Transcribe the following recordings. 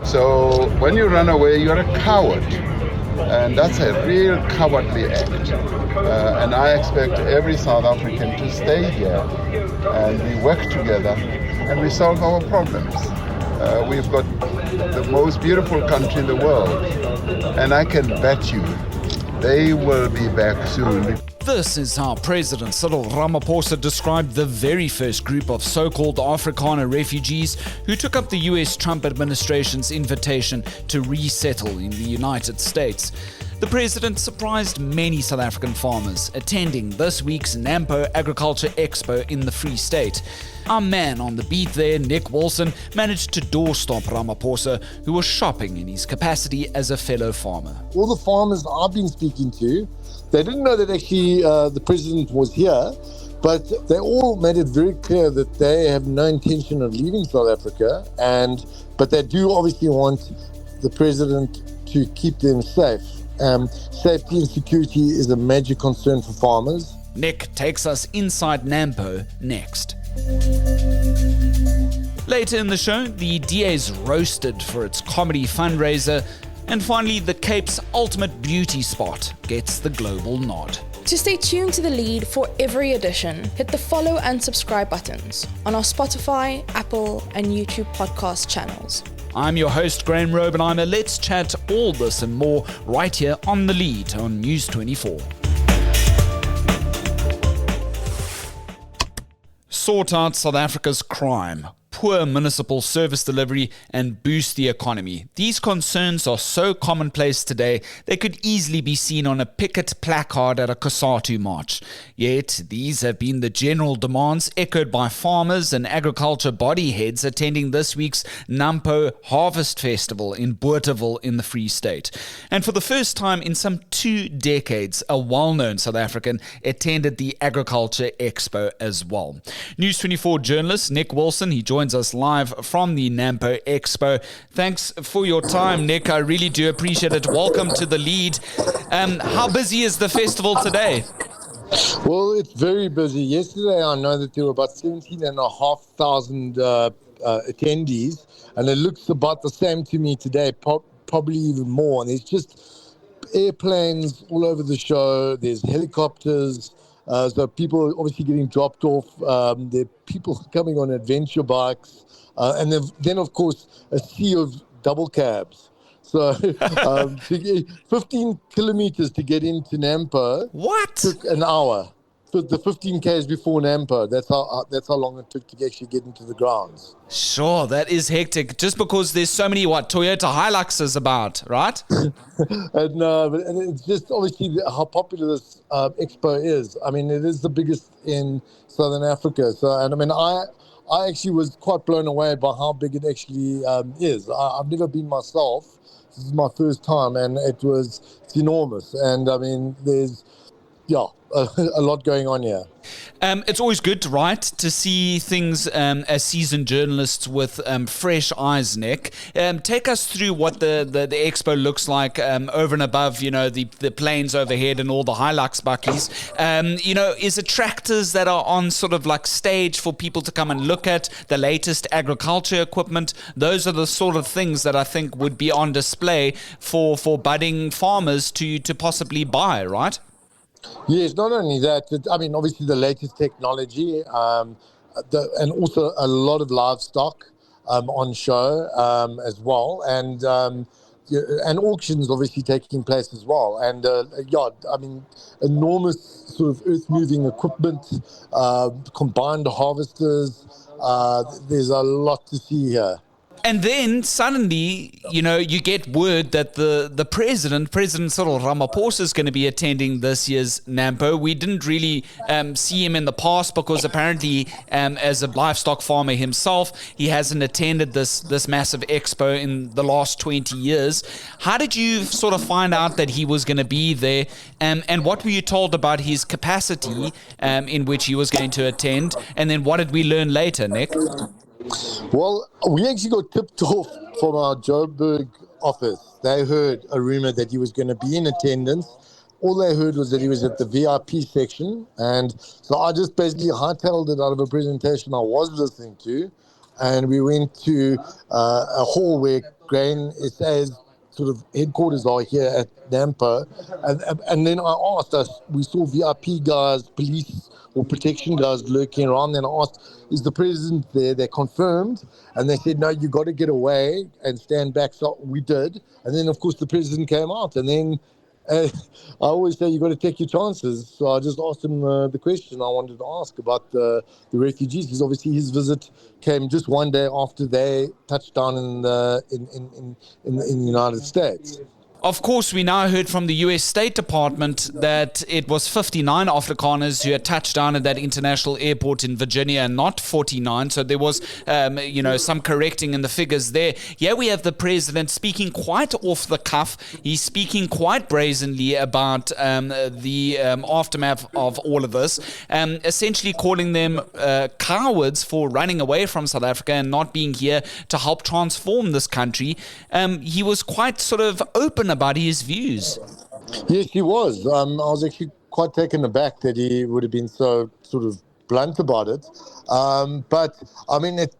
So when you run away, you're a coward. And that's a real cowardly act. And I expect every South African to stay here and we work together and we solve our problems. We've got the most beautiful country in the world, and I can bet you they will be back soon. This is how President Cyril Ramaphosa described the very first group of so-called Afrikaner refugees who took up the US Trump administration's invitation to resettle in the United States. The president surprised many South African farmers attending this week's NAMPO Agriculture Expo in the Free State. Our man on the beat there, Nick Wilson, managed to doorstop Ramaphosa, who was shopping in his capacity as a fellow farmer. All the farmers I've been speaking to, they didn't know that actually the president was here, but they all made it very clear that they have no intention of leaving South Africa, but they do obviously want the president to keep them safe. Safety and security is a major concern for farmers. Nick takes us inside NAMPO next. Later in the show, the DA's roasted for its comedy fundraiser, and finally the Cape's ultimate beauty spot gets the global nod. To stay tuned to The Lead for every edition, hit the follow and subscribe buttons on our Spotify, Apple and YouTube podcast channels. I'm your host, Graeme Raubenheimer. Let's chat all this and more right here on The Lead on News 24. Sort out South Africa's crime, poor municipal service delivery, and boost the economy. These concerns are so commonplace today, they could easily be seen on a picket placard at a COSATU march. Yet, these have been the general demands echoed by farmers and agriculture body heads attending this week's NPO Harvest Festival in Bothaville in the Free State. And for the first time in some 2 decades, a well-known South African attended the Agriculture Expo as well. News 24 journalist Nick Wilson, he joins us live from the NAMPO Expo. Thanks for your time, Nick. I really do appreciate it. Welcome to The Lead. How busy is the festival today? Well, it's very busy. Yesterday, I know that there were about 17,500 attendees, and it looks about the same to me today, probably even more. And there's just airplanes all over the show. There's helicopters. So people are obviously getting dropped off. There are people coming on adventure bikes. And then, of course, a sea of double cabs. So 15 kilometers to get into NAMPO. What? Took an hour. So the 15 Ks before NAMPO, that's how long it took to actually get into the grounds. Sure, that is hectic. Just because there's so many, Toyota Hiluxes about, right? and it's just obviously how popular this expo is. I mean, it is the biggest in Southern Africa. So, and I mean, I actually was quite blown away by how big it actually is. I've never been myself. This is my first time, and it's enormous. And I mean, there's a lot going on here. It's always good, right, to see things as seasoned journalists with fresh eyes, Nick. Take us through what the expo looks like over and above, the planes overhead and all the Hilux buckies. Is it tractors that are on sort of like stage for people to come and look at, the latest agriculture equipment? Those are the sort of things that I think would be on display for budding farmers to possibly buy, right? Yes, not only that, obviously the latest technology and also a lot of livestock on show as well, and auctions obviously taking place as well. And, enormous sort of earth-moving equipment, combined harvesters. There's a lot to see here. And then suddenly, you get word that the President Cyril Ramaphosa is going to be attending this year's NAMPO. We didn't really see him in the past because apparently, as a livestock farmer himself, he hasn't attended this massive expo in the last 20 years. How did you sort of find out that he was going to be there? And what were you told about his capacity in which he was going to attend? And then what did we learn later, Nick? Well, we actually got tipped off from our Joburg office. They heard a rumor that he was going to be in attendance. All they heard was that he was at the VIP section. And so I just basically hightailed it out of a presentation I was listening to. and we went to a hall where Grain SA's sort of headquarters are here at NAMPO, and then I asked us, we saw VIP guys, police or protection guys lurking around, then I asked, is the president there? They confirmed, and they said, no, you got to get away and stand back. So we did, and then of course the president came out, and then I always say you got to take your chances. So I just asked him the question I wanted to ask about the refugees, because obviously his visit came just one day after they touched down in the United States. Of course, we now heard from the US State Department that it was 59 Afrikaners who had touched down at that international airport in Virginia and not 49. So there was, some correcting in the figures there. Here we have the president speaking quite off the cuff. He's speaking quite brazenly about the aftermath of all of this, essentially calling them cowards for running away from South Africa and not being here to help transform this country. He was quite sort of open about his views. Yes, he was. I was actually quite taken aback that he would have been so sort of blunt about it. But, I mean, it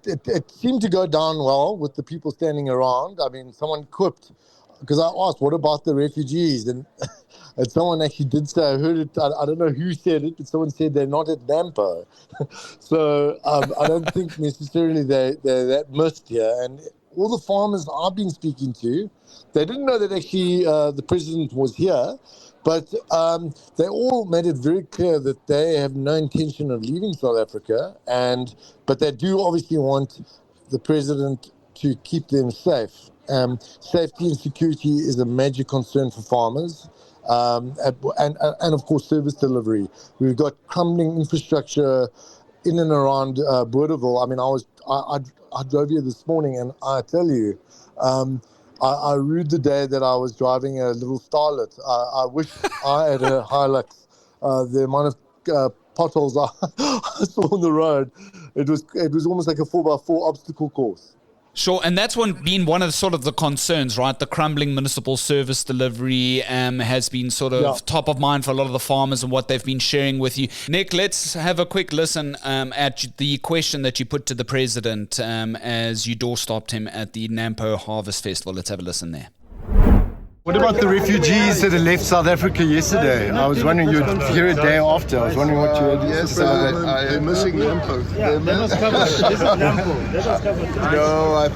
seemed to go down well with the people standing around. I mean, someone quipped, because I asked, what about the refugees? And someone actually did say, I heard it, I don't know who said it, but someone said they're not at NAMPO. So I don't think necessarily they're that missed here. And all the farmers I've been speaking to, they didn't know that actually the president was here, but they all made it very clear that they have no intention of leaving South Africa, but they do obviously want the president to keep them safe. Safety and security is a major concern for farmers, and of course service delivery. We've got crumbling infrastructure in and around Bothaville. I mean, I drove here this morning, and I tell you, I rued the day that I was driving a little Starlet. I wish I had a Hilux. The amount of potholes I saw on the road, it was almost like a 4x4 obstacle course. Sure, and that's been one of the concerns, right? The crumbling municipal service delivery has been top of mind for a lot of the farmers and what they've been sharing with you. Nick, let's have a quick listen at the question that you put to the president as you doorstopped him at the NAMPO Harvest Festival. Let's have a listen there. What about the refugees that had left South Africa yesterday? I was wondering, you'd hear a day after. I was wondering what you had to say. They're missing NAMPO. Yeah, that was covered. This is NAMPO. That was covered. No, I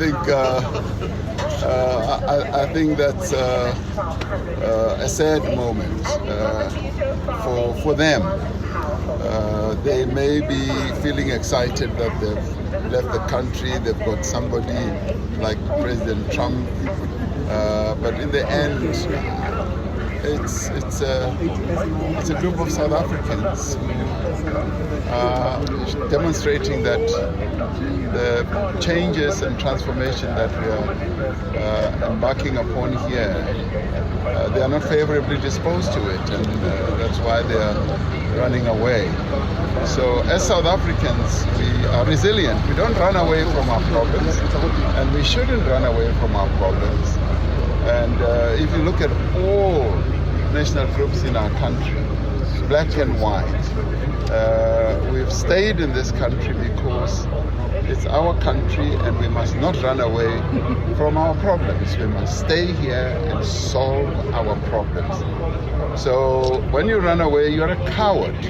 think that's a sad moment for them. They may be feeling excited that they've left the country. They've got somebody like President Trump. But in the end, it's a group of South Africans demonstrating that the changes and transformation that we are embarking upon here, they are not favorably disposed to it, and that's why they are running away. So as South Africans, we are resilient. We don't run away from our problems, and we shouldn't run away from our problems. And if you look at all national groups in our country, black and white, we've stayed in this country because it's our country and we must not run away from our problems. We must stay here and solve our problems. So when you run away, you're a coward.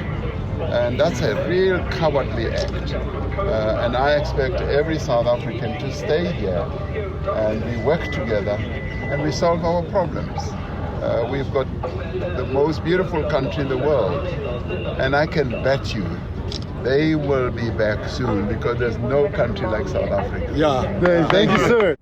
And that's a real cowardly act. And I expect every South African to stay here and we work together and we solve our problems. We've got the most beautiful country in the world, and I can bet you they will be back soon because there's no country like South Africa. Yeah, thank you, sir.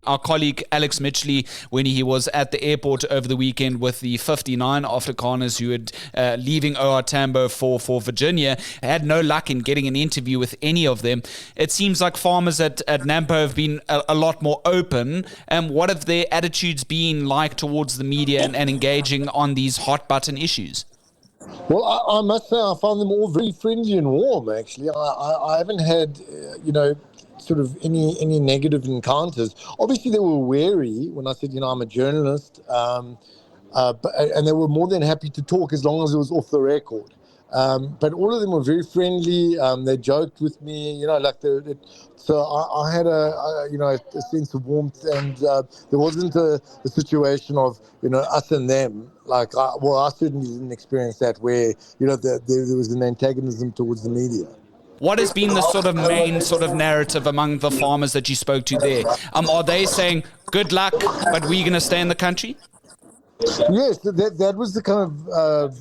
Our colleague Alex Mitchley, when he was at the airport over the weekend with the 59 Afrikaners who had leaving OR Tambo for Virginia, had no luck in getting an interview with any of them. It seems like farmers at NAMPO have been a lot more open. What have their attitudes been like towards the media and engaging on these hot button issues? Well, I must say I found them all very friendly and warm, actually. I haven't had, sort of any negative encounters. Obviously, they were wary when I said, I'm a journalist, and they were more than happy to talk as long as it was off the record. But all of them were very friendly. They joked with me, so I had a sense of warmth, and there wasn't a situation of us and them. I certainly didn't experience that where there was an antagonism towards the media. What has been the sort of main sort of narrative among the farmers that you spoke to there? Are they saying, good luck, but we're going to stay in the country? Yes, that was the kind of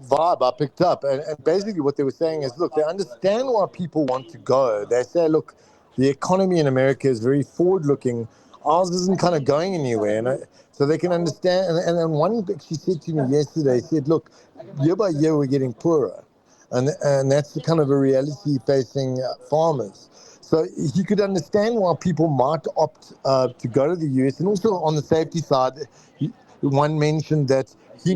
vibe I picked up. And basically what they were saying is, look, they understand why people want to go. They say, look, the economy in America is very forward-looking. Ours isn't kind of going anywhere. So they can understand. And then one actually said to me yesterday, he said, look, year by year we're getting poorer. And that's the kind of a reality facing farmers. So he could understand why people might opt to go to the US. And also on the safety side, one mentioned that he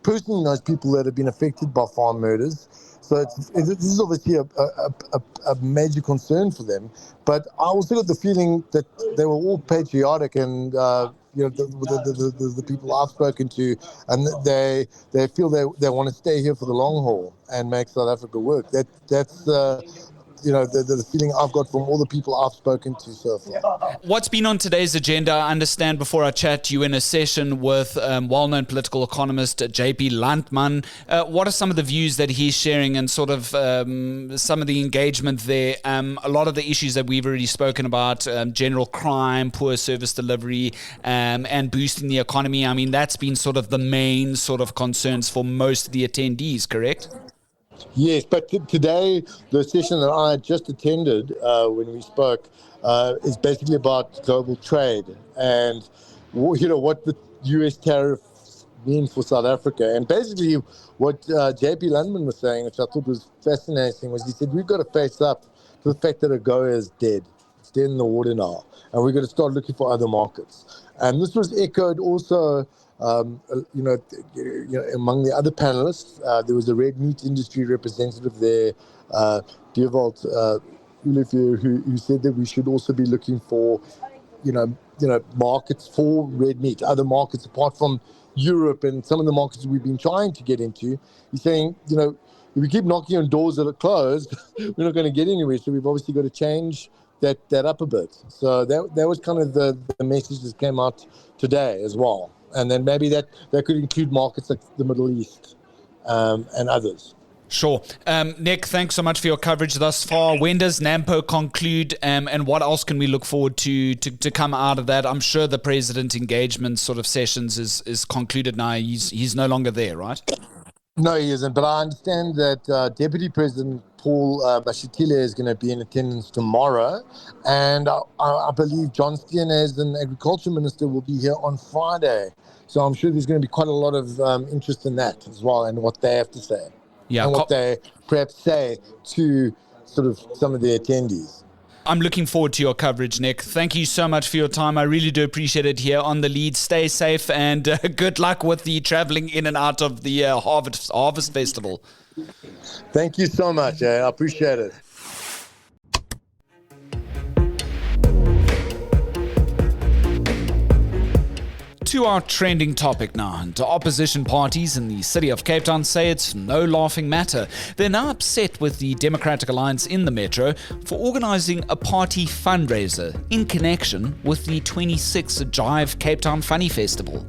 personally knows people that have been affected by farm murders. So this is obviously a major concern for them. But I also got the feeling that they were all patriotic, and the people I've spoken to, and they feel they want to stay here for the long haul and make South Africa work. That's the feeling I've got from all the people I've spoken to so far. What's been on today's agenda? I understand before I chat, you in a session with well-known political economist JP Landman. What are some of the views that he's sharing and sort of some of the engagement there? A lot of the issues that we've already spoken about, general crime, poor service delivery, and boosting the economy. I mean, that's been sort of the main sort of concerns for most of the attendees, correct? Yes, but today, the session that I just attended when we spoke is basically about global trade and, what the US tariffs mean for South Africa. And basically what JP Landman was saying, which I thought was fascinating, was he said, we've got to face up to the fact that AGOA is dead. It's dead in the water now. And we've got to start looking for other markets. And this was echoed also among the other panelists. There was a red meat industry representative there, Dewald Olivier, who said that we should also be looking for, markets for red meat, other markets apart from Europe and some of the markets we've been trying to get into. He's saying, if we keep knocking on doors that are closed, we're not going to get anywhere. So we've obviously got to change that up a bit. So that was kind of the message that came out today as well. And then maybe that could include markets like the Middle East and others. Sure. Nick, thanks so much for your coverage thus far. When does NAMPO conclude, and what else can we look forward to come out of that? I'm sure the president engagement sort of sessions is concluded now. He's no longer there, right? No, he isn't. But I understand that Deputy President Paul Bashitile is going to be in attendance tomorrow. And I believe John Steyn, as an agriculture minister, will be here on Friday. So I'm sure there's going to be quite a lot of interest in that as well, and what they have to say. Yeah, and what they perhaps say to sort of some of the attendees. I'm looking forward to your coverage, Nick. Thank you so much for your time. I really do appreciate it here on The Lead. Stay safe, and good luck with the traveling in and out of the Harvest Festival. Thank you so much. I appreciate it. To our trending topic now. The opposition parties in the city of Cape Town say it's no laughing matter. They're now upset with the Democratic Alliance in the Metro for organising a party fundraiser in connection with the 26th Jive Cape Town Funny Festival.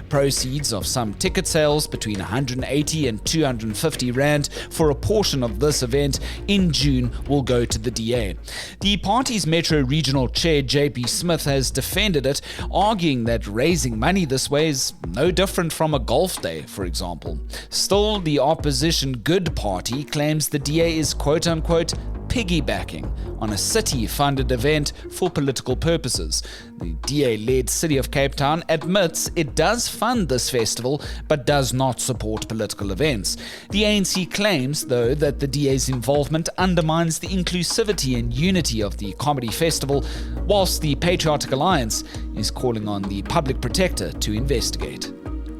Proceeds of some ticket sales between 180 and 250 Rand for a portion of this event in June will go to the DA. The party's Metro Regional Chair JP Smith has defended it, arguing that raising money this way is no different from a golf day, for example. Still, the opposition Good Party claims the DA is quote-unquote piggybacking on a city-funded event for political purposes. The DA-led City of Cape Town admits it does fund this festival but does not support political events. The ANC claims, though, that the DA's involvement undermines the inclusivity and unity of the comedy festival, whilst the Patriotic Alliance is calling on the Public Protector to investigate.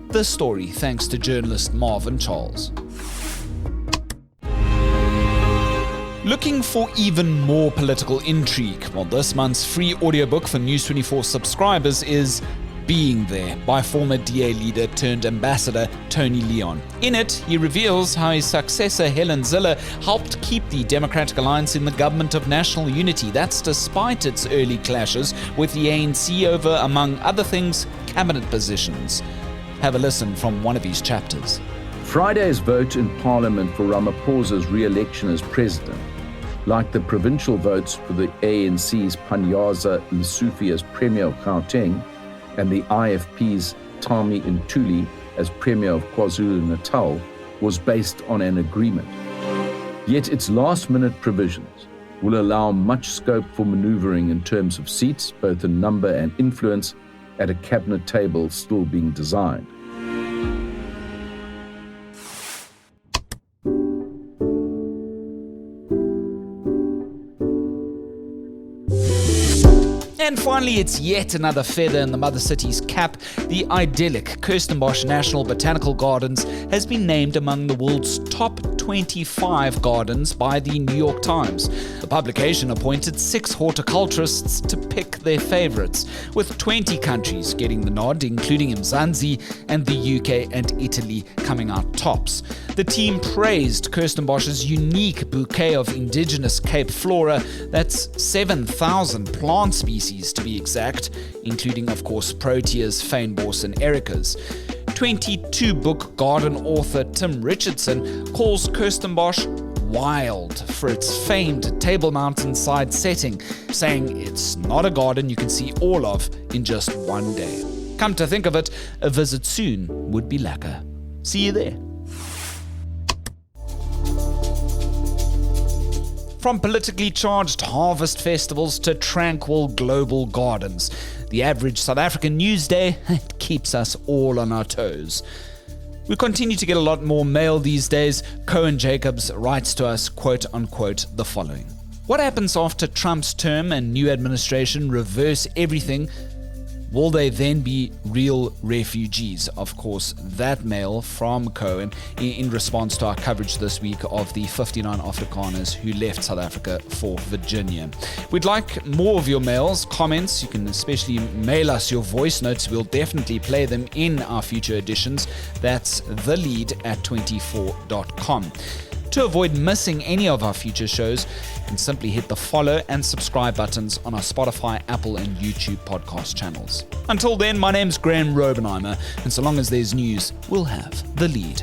This story thanks to journalist Marvin Charles. Looking for even more political intrigue? Well, this month's free audiobook for News 24 subscribers is Being There by former DA leader turned ambassador Tony Leon. In it, he reveals how his successor Helen Zille helped keep the Democratic Alliance in the government of national unity. That's despite its early clashes with the ANC over, among other things, cabinet positions. Have a listen from one of his chapters. Friday's vote in Parliament for Ramaphosa's re-election as president, like the provincial votes for the ANC's Panyaza Lesufi as Premier of Gauteng and the IFP's Tami Ntuli as Premier of KwaZulu-Natal, was based on an agreement. Yet its last-minute provisions will allow much scope for manoeuvring in terms of seats, both in number and influence, at a cabinet table still being designed. And finally, it's yet another feather in the mother city's cap. The idyllic Kirstenbosch National Botanical Gardens has been named among the world's top 25 gardens by the New York Times. The publication appointed 6 horticulturists to pick their favorites, with 20 countries getting the nod, including Mzansi, and the UK and Italy coming out tops. The team praised Kirstenbosch's unique bouquet of indigenous Cape flora. That's 7,000 plant species to be exact, including, of course, proteas, fynbos, and ericas. 22-book garden author Tim Richardson calls Kirstenbosch wild for its famed Table Mountainside setting, saying it's not a garden you can see all of in just one day. Come to think of it, a visit soon would be lekker. See you there. From politically charged harvest festivals to tranquil global gardens, the average South African news day keeps us all on our toes. We continue to get a lot more mail these days. Cohen Jacobs writes to us, quote unquote, the following. What happens after Trump's term and new administration reverse everything? Will they then be real refugees? Of course, that mail from Cohen in response to our coverage this week of the 59 Afrikaners who left South Africa for Virginia. We'd like more of your mails, comments. You can especially mail us your voice notes. We'll definitely play them in our future editions. That's thelead@24.com. To avoid missing any of our future shows, you can simply hit the follow and subscribe buttons on our Spotify, Apple, and YouTube podcast channels. Until then, my name's Graeme Raubenheimer, and so long as there's news, we'll have The Lead.